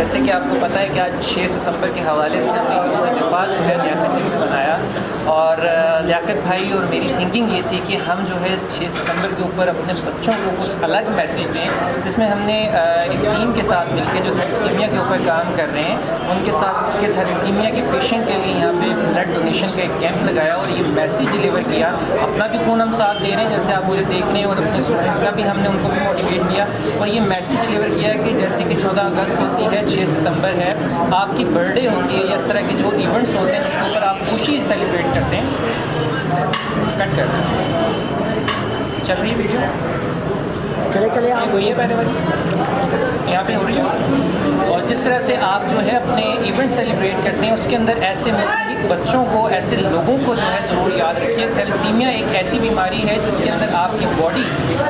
जैसे कि आपको पता है कि आज 6 सितंबर के हवाले से हमने इत्तेफाक जो है लियाकत जी को बनाया और लियाकत भाई और मेरी थिंकिंग ये थी कि हम जो है 6 सितंबर के ऊपर अपने बच्चों को कुछ अलग मैसेज दें, जिसमें हमने एक टीम के साथ मिलकर जो थैलेसीमिया के ऊपर काम कर रहे हैं उनके साथ के थैलेसीमिया के पेशेंट के लिए यहाँ पे ब्लड डोनेशन का एक कैंप लगाया और ये मैसेज डिलीवर किया। अपना भी खून हम साथ दे रहे हैं जैसे आप मुझे देख रहे हैं और अपने स्टूडेंट्स का भी हमने उनको भी मोटिवेट किया और ये मैसेज डिलीवर किया कि जैसे कि 14 अगस्त होती है, 6 सितंबर है, आपकी बर्थडे होती है या इस तरह के जो इवेंट्स होते हैं जिसके ऊपर आप खुशी सेलिब्रेट करते हैं। कट कर चल रही है वीडियो, चले आप वही है पहले वाली यहाँ पे हो रही है। और जिस तरह से आप जो है अपने इवेंट सेलिब्रेट करते हैं उसके अंदर ऐसे मुस्तहिक बच्चों को, ऐसे लोगों को जो है ज़रूर याद रखिए। थैलेसीमिया एक ऐसी बीमारी है जिसके अंदर आपकी बॉडी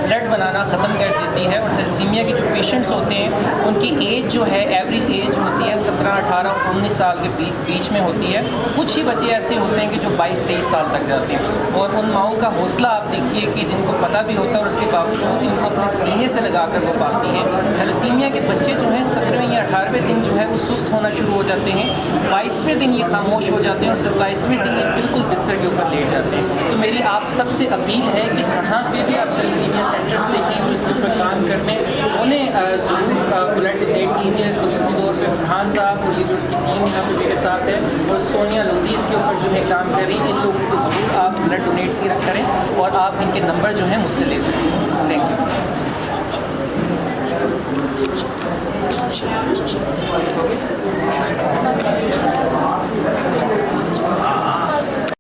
ब्लड बनाना ख़त्म कर देती है और थैलेसीमिया के जो पेशेंट्स होते हैं उनकी एज जो है एवरेज एज होती है 17, 18, 19 साल के बीच में होती है। कुछ ही बच्चे ऐसे होते हैं कि जो 22-23 साल तक जाते हैं और उन माओं का हौसला आप देखिए कि जिनको पता भी होता है और उसके बावजूद इनको अपने सीने से लगाकर वो पालती हैं। थैलेसीमिया के बच्चे जो हैं 17वें या 18वें दिन जो है वो सुस्त होना शुरू हो जाते हैं, 22वें दिन ये खामोश हो जाते हैं और 27वें दिन ये बिल्कुल बिस्तर के ऊपर लेट जाते हैं। तो मेरी आप सबसे अपील है कि जहाँ पे भी आप थैलेसीमिया सेंटर्स देखें और इसके ऊपर काम करने उन्हें ज़रूर ब्लड डोनेट कीजिए। ख़ुसूसी तौर पर फरहान साहब और ये जो उनकी टीम यहाँ पे मेरे साथ है और सोनिया लोधी इसके ऊपर जो है काम कर रही है, इन लोगों को ज़रूर आप ब्लड डोनेट करें और आप इनके नंबर जो है मुझसे ले सकते हैं। Thank you.